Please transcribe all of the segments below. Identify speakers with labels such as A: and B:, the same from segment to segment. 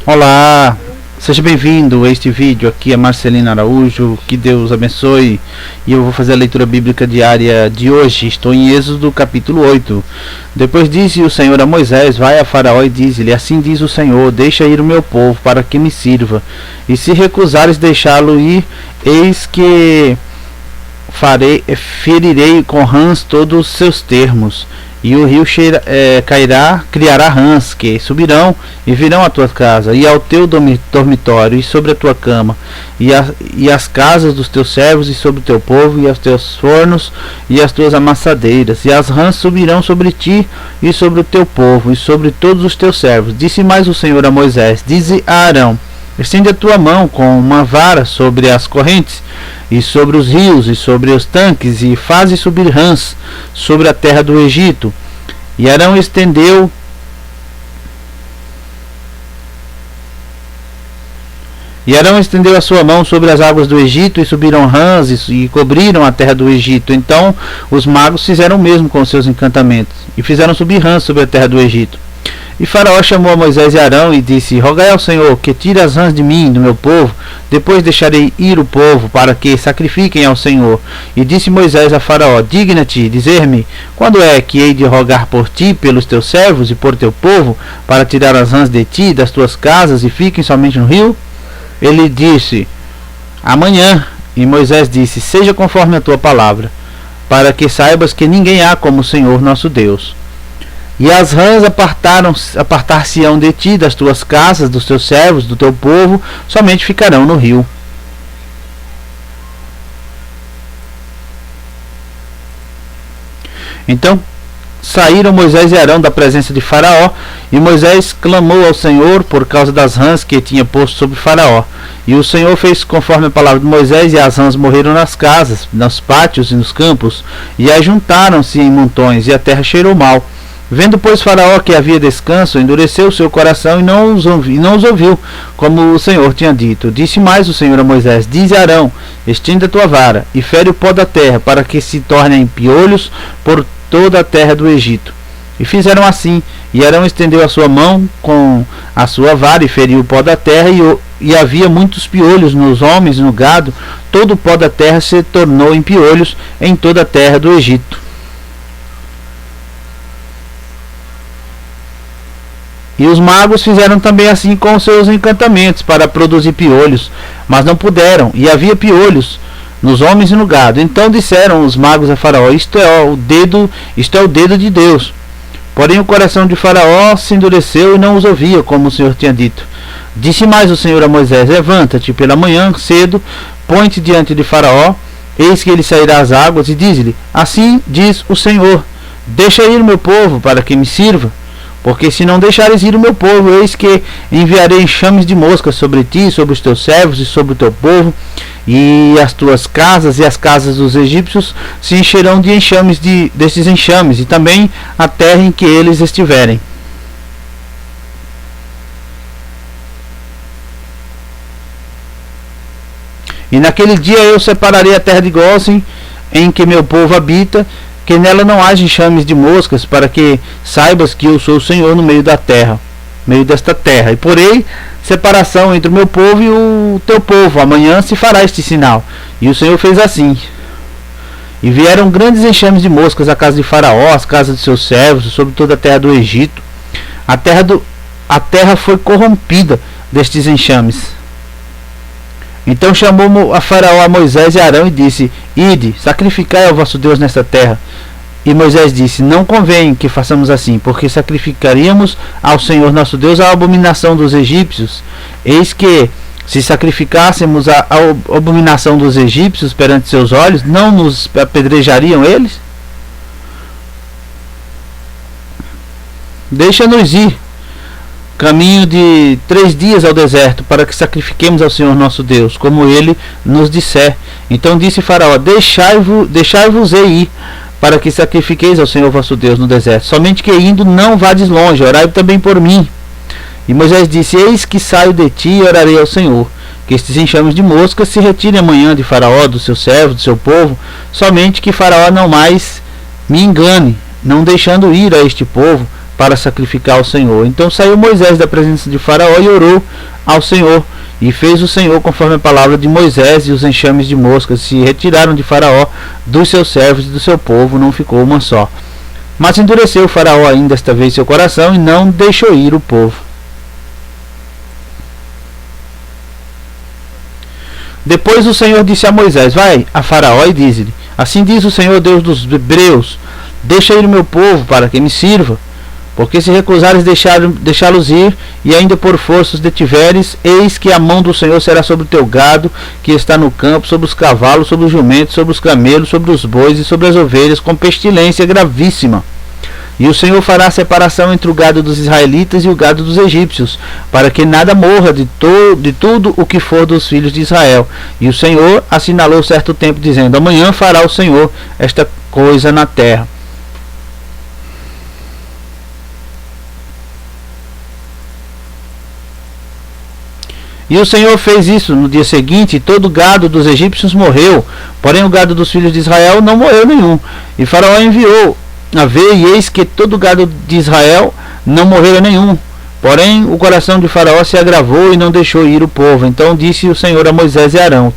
A: Olá, seja bem-vindo a este vídeo. Aqui é Marcelino Araújo, que Deus abençoe. E eu vou fazer a leitura bíblica diária de hoje. Estou em Êxodo capítulo 8. Depois disse o Senhor a Moisés: vai a Faraó e diz-lhe: assim diz o Senhor, deixa ir o meu povo para que me sirva, e se recusares deixá-lo ir, eis que ferirei com rãs todos os seus termos, e o rio criará rãs que subirão e virão à tua casa, e ao teu dormitório, e sobre a tua cama, e as casas dos teus servos, e sobre o teu povo, e aos teus fornos, e as tuas amassadeiras, e as rãs subirão sobre ti, e sobre o teu povo, e sobre todos os teus servos. Disse mais o Senhor a Moisés: dize a Arão: estende a tua mão com uma vara sobre as correntes, e sobre os rios, e sobre os tanques, e faze subir rãs sobre a terra do Egito. E Arão estendeu a sua mão sobre as águas do Egito, e subiram rãs e cobriram a terra do Egito. Então os magos fizeram o mesmo com os seus encantamentos, e fizeram subir rãs sobre a terra do Egito. E Faraó chamou a Moisés e Arão e disse: rogai ao Senhor que tire as rãs de mim, do meu povo, depois deixarei ir o povo, para que sacrifiquem ao Senhor. E disse Moisés a Faraó: digna-te dizer-me, quando é que hei de rogar por ti, pelos teus servos e por teu povo, para tirar as rãs de ti, das tuas casas, e fiquem somente no rio? Ele disse: amanhã. E Moisés disse: seja conforme a tua palavra, para que saibas que ninguém há como o Senhor nosso Deus. E as rãs apartar-se-ão de ti, das tuas casas, dos teus servos, do teu povo, somente ficarão no rio. Então saíram Moisés e Arão da presença de Faraó, e Moisés clamou ao Senhor por causa das rãs que tinha posto sobre Faraó. E o Senhor fez conforme a palavra de Moisés, e as rãs morreram nas casas, nos pátios e nos campos, e ajuntaram-se em montões, e a terra cheirou mal. Vendo, pois, Faraó que havia descanso, endureceu o seu coração e não os ouviu, como o Senhor tinha dito. Disse mais o Senhor a Moisés: dize a Arão: estende a tua vara, e fere o pó da terra, para que se tornem piolhos por toda a terra do Egito. E fizeram assim, e Arão estendeu a sua mão com a sua vara, e feriu o pó da terra, e havia muitos piolhos nos homens e no gado. Todo o pó da terra se tornou em piolhos em toda a terra do Egito. E os magos fizeram também assim com os seus encantamentos, para produzir piolhos, mas não puderam, e havia piolhos nos homens e no gado. Então disseram os magos a Faraó: isto é o dedo de Deus. Porém o coração de Faraó se endureceu e não os ouvia, como o Senhor tinha dito. Disse mais o Senhor a Moisés: levanta-te pela manhã cedo, põe-te diante de Faraó, eis que ele sairá às águas, e diz-lhe: assim diz o Senhor, deixa ir o meu povo para que me sirva. Porque se não deixares ir o meu povo, eis que enviarei enxames de moscas sobre ti, sobre os teus servos e sobre o teu povo, e as tuas casas e as casas dos egípcios se encherão de enxames desses enxames, e também a terra em que eles estiverem. E naquele dia eu separarei a terra de Gósen, em que meu povo habita, que nela não haja enxames de moscas, para que saibas que eu sou o Senhor no meio da terra, no meio desta terra. E porém separação entre o meu povo e o teu povo. Amanhã se fará este sinal. E o Senhor fez assim. E vieram grandes enxames de moscas à casa de Faraó, às casas de seus servos, sobre toda a terra do Egito. A terra foi corrompida destes enxames. Então chamou a Faraó a Moisés e Arão e disse: ide, sacrificai ao vosso Deus nesta terra. E Moisés disse: não convém que façamos assim, porque sacrificaríamos ao Senhor nosso Deus a abominação dos egípcios. Eis que, se sacrificássemos a abominação dos egípcios perante seus olhos, não nos apedrejariam eles? Deixa-nos ir caminho de 3 dias ao deserto, para que sacrifiquemos ao Senhor nosso Deus, como ele nos disser. Então disse Faraó: deixai-vos ir, para que sacrifiqueis ao Senhor vosso Deus no deserto. Somente que indo não vades longe, orai também por mim. E Moisés disse: eis que saio de ti e orarei ao Senhor, que estes enxames de moscas se retirem amanhã de Faraó, dos seus servos, do seu povo, somente que Faraó não mais me engane, não deixando ir a este povo, para sacrificar ao Senhor. Então saiu Moisés da presença de Faraó e orou ao Senhor. E fez o Senhor conforme a palavra de Moisés, e os enxames de moscas se retiraram de Faraó, dos seus servos e do seu povo, não ficou uma só. Mas endureceu Faraó ainda esta vez seu coração, e não deixou ir o povo. Depois o Senhor disse a Moisés: vai a Faraó e dize-lhe: assim diz o Senhor Deus dos Hebreus, deixa ir o meu povo para que me sirva. Porque se recusares deixá-los ir, e ainda por força os detiveres, eis que a mão do Senhor será sobre o teu gado, que está no campo, sobre os cavalos, sobre os jumentos, sobre os camelos, sobre os bois e sobre as ovelhas, com pestilência gravíssima. E o Senhor fará separação entre o gado dos israelitas e o gado dos egípcios, para que nada morra de tudo o que for dos filhos de Israel. E o Senhor assinalou certo tempo, dizendo: amanhã fará o Senhor esta coisa na terra. E o Senhor fez isso no dia seguinte, e todo o gado dos egípcios morreu, porém o gado dos filhos de Israel não morreu nenhum. E Faraó enviou a ver, e eis que todo o gado de Israel não morreu nenhum. Porém o coração de Faraó se agravou e não deixou ir o povo. Então disse o Senhor a Moisés e Arão: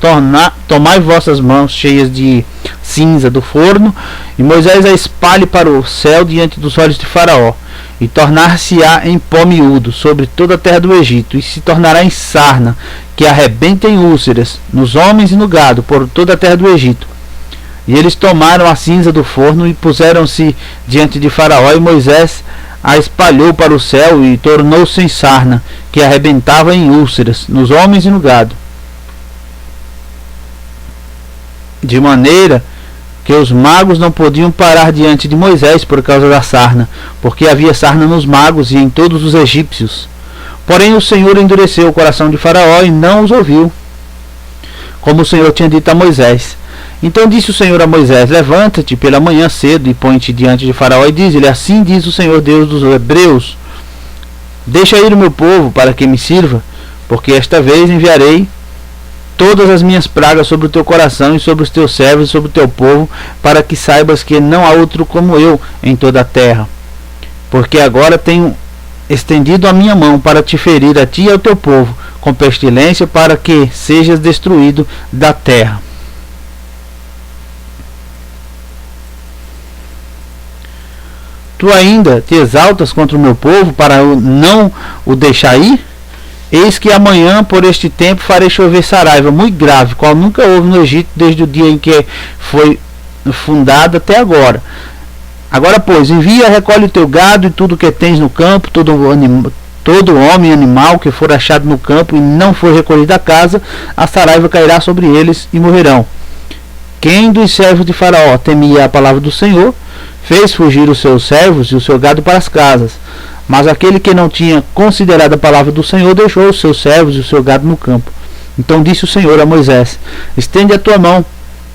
A: tomai vossas mãos cheias de cinza do forno, e Moisés a espalhe para o céu diante dos olhos de Faraó. E tornar-se-á em pó miúdo sobre toda a terra do Egito, e se tornará em sarna, que arrebenta em úlceras, nos homens e no gado, por toda a terra do Egito. E eles tomaram a cinza do forno e puseram-se diante de Faraó, e Moisés a espalhou para o céu, e tornou-se em sarna, que arrebentava em úlceras, nos homens e no gado. De maneira que os magos não podiam parar diante de Moisés por causa da sarna, porque havia sarna nos magos e em todos os egípcios. Porém o Senhor endureceu o coração de Faraó e não os ouviu, como o Senhor tinha dito a Moisés. Então disse o Senhor a Moisés: levanta-te pela manhã cedo e põe-te diante de Faraó e diz-lhe: assim diz o Senhor Deus dos Hebreus, deixa ir o meu povo para que me sirva, porque esta vez enviarei todas as minhas pragas sobre o teu coração e sobre os teus servos e sobre o teu povo, para que saibas que não há outro como eu em toda a terra. Porque agora tenho estendido a minha mão para te ferir a ti e ao teu povo com pestilência, para que sejas destruído da terra. Tu ainda te exaltas contra o meu povo para não o deixar ir? Eis que amanhã, por este tempo, farei chover saraiva muito grave, qual nunca houve no Egito desde o dia em que foi fundado até agora. Agora, pois, envia, recolhe o teu gado e tudo o que tens no campo, todo homem e animal que for achado no campo e não for recolhido à casa, a saraiva cairá sobre eles e morrerão. Quem dos servos de Faraó temia a palavra do Senhor, fez fugir os seus servos e o seu gado para as casas. Mas aquele que não tinha considerado a palavra do Senhor deixou os seus servos e o seu gado no campo. Então disse o Senhor a Moisés: estende a tua mão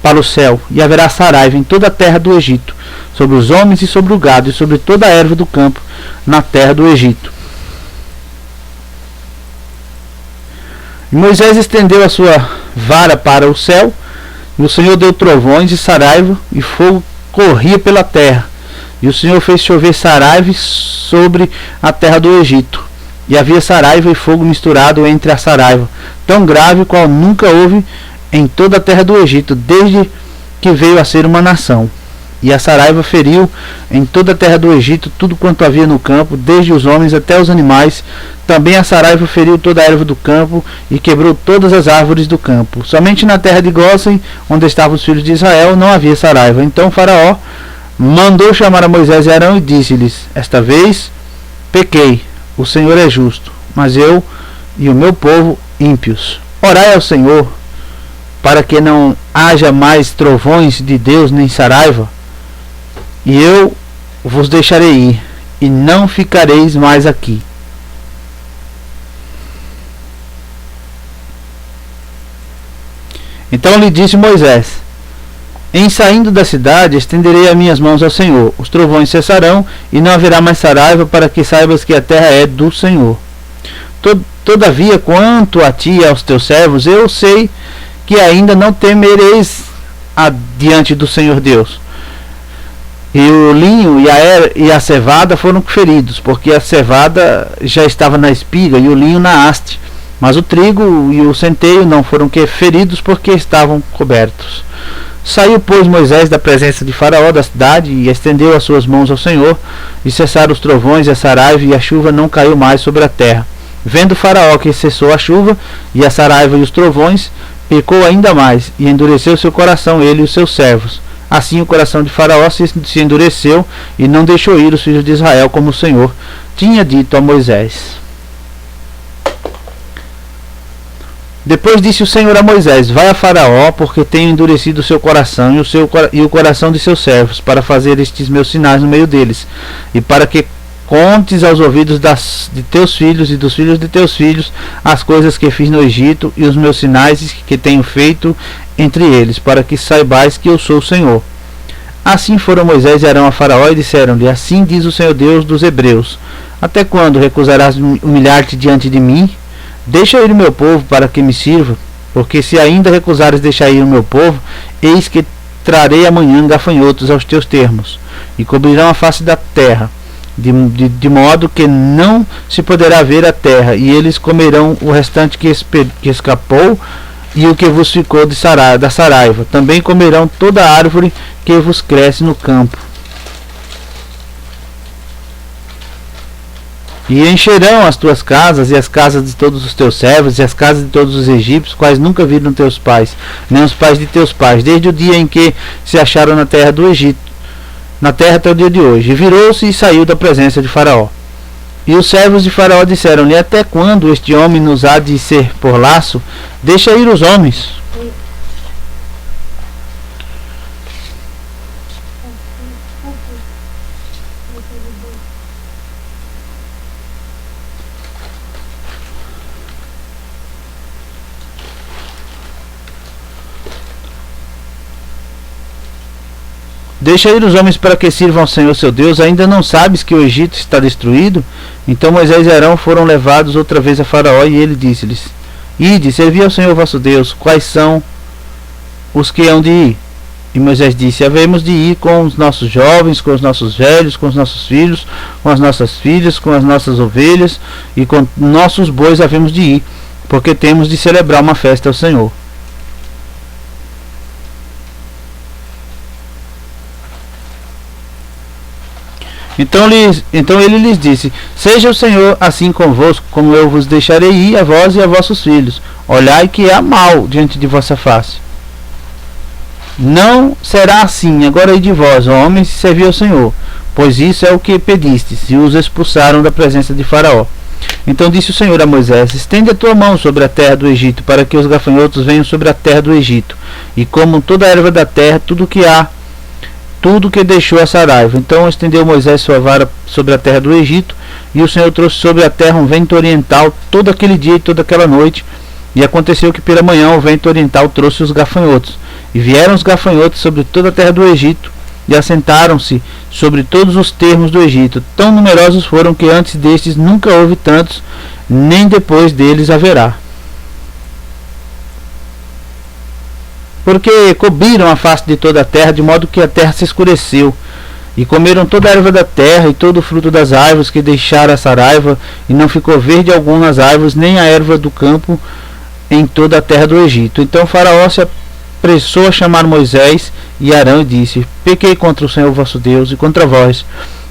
A: para o céu, e haverá saraiva em toda a terra do Egito, sobre os homens e sobre o gado, e sobre toda a erva do campo, na terra do Egito. E Moisés estendeu a sua vara para o céu, e o Senhor deu trovões e saraiva, e fogo corria pela terra. E o Senhor fez chover saraiva sobre a terra do Egito. E havia saraiva e fogo misturado entre a saraiva, tão grave qual nunca houve em toda a terra do Egito, desde que veio a ser uma nação. E a saraiva feriu em toda a terra do Egito tudo quanto havia no campo, desde os homens até os animais. Também a saraiva feriu toda a erva do campo e quebrou todas as árvores do campo. Somente na terra de Gósen, onde estavam os filhos de Israel, não havia saraiva. Então Faraó mandou chamar a Moisés e Arão e disse-lhes: esta vez pequei, o Senhor é justo, mas eu e o meu povo ímpios. Orai ao Senhor, para que não haja mais trovões de Deus nem saraiva, e eu vos deixarei ir, e não ficareis mais aqui. Então lhe disse Moisés: em saindo da cidade, estenderei as minhas mãos ao Senhor. Os trovões cessarão, e não haverá mais saraiva, para que saibas que a terra é do Senhor. Todavia, quanto a ti e aos teus servos, eu sei que ainda não temereis diante do Senhor Deus. E o linho e a cevada foram feridos, porque a cevada já estava na espiga e o linho na haste. Mas o trigo e o centeio não foram feridos, porque estavam cobertos. Saiu, pois, Moisés da presença de Faraó da cidade e estendeu as suas mãos ao Senhor, e cessaram os trovões e a saraiva, e a chuva não caiu mais sobre a terra. Vendo Faraó que cessou a chuva e a saraiva e os trovões, pecou ainda mais, e endureceu seu coração, ele e os seus servos. Assim o coração de Faraó se endureceu, e não deixou ir os filhos de Israel, como o Senhor tinha dito a Moisés. Depois disse o Senhor a Moisés: vai a Faraó, porque tenho endurecido o seu coração e o coração de seus servos, para fazer estes meus sinais no meio deles, e para que contes aos ouvidos de teus filhos e dos filhos de teus filhos as coisas que fiz no Egito e os meus sinais que tenho feito entre eles, para que saibais que eu sou o Senhor. Assim foram Moisés e Arão a Faraó e disseram-lhe: assim diz o Senhor Deus dos Hebreus: até quando recusarás humilhar-te diante de mim? Deixa ir o meu povo para que me sirva, porque se ainda recusares deixar ir o meu povo, eis que trarei amanhã gafanhotos aos teus termos, e cobrirão a face da terra, de modo que não se poderá ver a terra, e eles comerão o restante que escapou, e o que vos ficou da saraiva. Também comerão toda a árvore que vos cresce no campo. E encherão as tuas casas e as casas de todos os teus servos e as casas de todos os egípcios, quais nunca viram teus pais, nem os pais de teus pais, desde o dia em que se acharam na terra do Egito, na terra até o dia de hoje. E virou-se e saiu da presença de Faraó. E os servos de Faraó disseram-lhe: até quando este homem nos há de ser por laço? Deixa ir os homens. Deixa ir os homens para que sirvam ao Senhor seu Deus. Ainda não sabes que o Egito está destruído? Então Moisés e Arão foram levados outra vez a Faraó, e ele disse-lhes: ide, servi ao Senhor vosso Deus. Quais são os que hão de ir? E Moisés disse: havemos de ir com os nossos jovens, com os nossos velhos, com os nossos filhos, com as nossas filhas, com as nossas ovelhas, e com nossos bois havemos de ir, porque temos de celebrar uma festa ao Senhor. Então ele lhes disse: seja o Senhor assim convosco, como eu vos deixarei ir, a vós e a vossos filhos. Olhai que há mal diante de vossa face. Não será assim, agora aí de vós, homens, servi ao Senhor, pois isso é o que pedistes. E os expulsaram da presença de Faraó. Então disse o Senhor a Moisés: estende a tua mão sobre a terra do Egito, para que os gafanhotos venham sobre a terra do Egito, e comam toda a erva da terra, tudo que deixou a saraiva. Então estendeu Moisés sua vara sobre a terra do Egito, e o Senhor trouxe sobre a terra um vento oriental todo aquele dia e toda aquela noite. E aconteceu que pela manhã o vento oriental trouxe os gafanhotos, e vieram os gafanhotos sobre toda a terra do Egito, e assentaram-se sobre todos os termos do Egito. Tão numerosos foram que antes destes nunca houve tantos, nem depois deles haverá. Porque cobriram a face de toda a terra, de modo que a terra se escureceu. E comeram toda a erva da terra e todo o fruto das árvores que deixara a saraiva, e não ficou verde algum nas árvores, nem a erva do campo em toda a terra do Egito. Então Faraó se apressou a chamar Moisés e Arão e disse: pequei contra o Senhor vosso Deus e contra vós.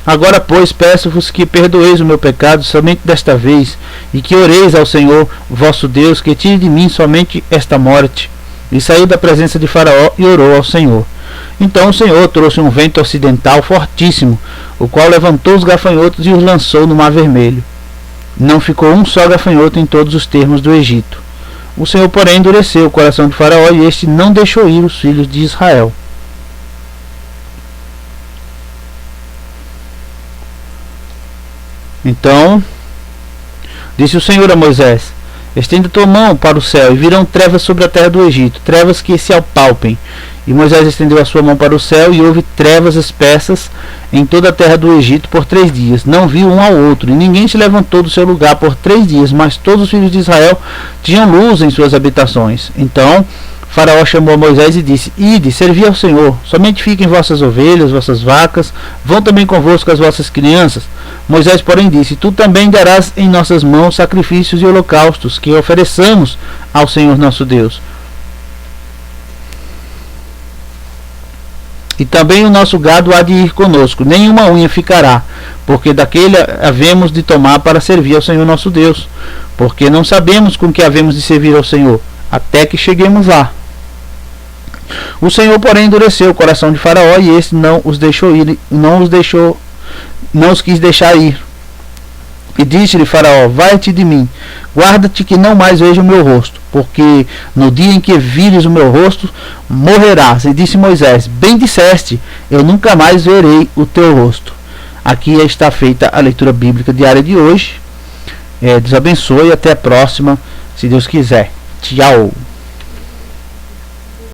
A: Agora, pois, peço-vos que perdoeis o meu pecado somente desta vez, e que oreis ao Senhor vosso Deus, que tire de mim somente esta morte. E saiu da presença de Faraó e orou ao Senhor. Então o Senhor trouxe um vento ocidental fortíssimo, o qual levantou os gafanhotos e os lançou no Mar Vermelho. Não ficou um só gafanhoto em todos os termos do Egito. O Senhor, porém, endureceu o coração de Faraó, e este não deixou ir os filhos de Israel. Então disse o Senhor a Moisés: estende tua mão para o céu, e virão trevas sobre a terra do Egito, trevas que se apalpem. E Moisés estendeu a sua mão para o céu, e houve trevas espessas em toda a terra do Egito por 3 dias. Não viu um ao outro, e ninguém se levantou do seu lugar por 3 dias, mas todos os filhos de Israel tinham luz em suas habitações. Então Faraó chamou a Moisés e disse: Ide, servi ao Senhor, somente fiquem vossas ovelhas, vossas vacas, vão também convosco as vossas crianças. Moisés, porém, disse: Tu também darás em nossas mãos sacrifícios e holocaustos, que ofereçamos ao Senhor nosso Deus. E também o nosso gado há de ir conosco, nenhuma unha ficará, porque daquele havemos de tomar para servir ao Senhor nosso Deus, porque não sabemos com que havemos de servir ao Senhor, até que cheguemos lá. O Senhor, porém, endureceu o coração de Faraó, e este não os deixou ir, não os quis deixar ir. E disse-lhe Faraó: Vai-te de mim, guarda-te que não mais veja o meu rosto, porque no dia em que vires o meu rosto, morrerás. E disse Moisés: Bem disseste, eu nunca mais verei o teu rosto. Aqui está feita a leitura bíblica diária de hoje. Deus abençoe e até a próxima, se Deus quiser. Tchau.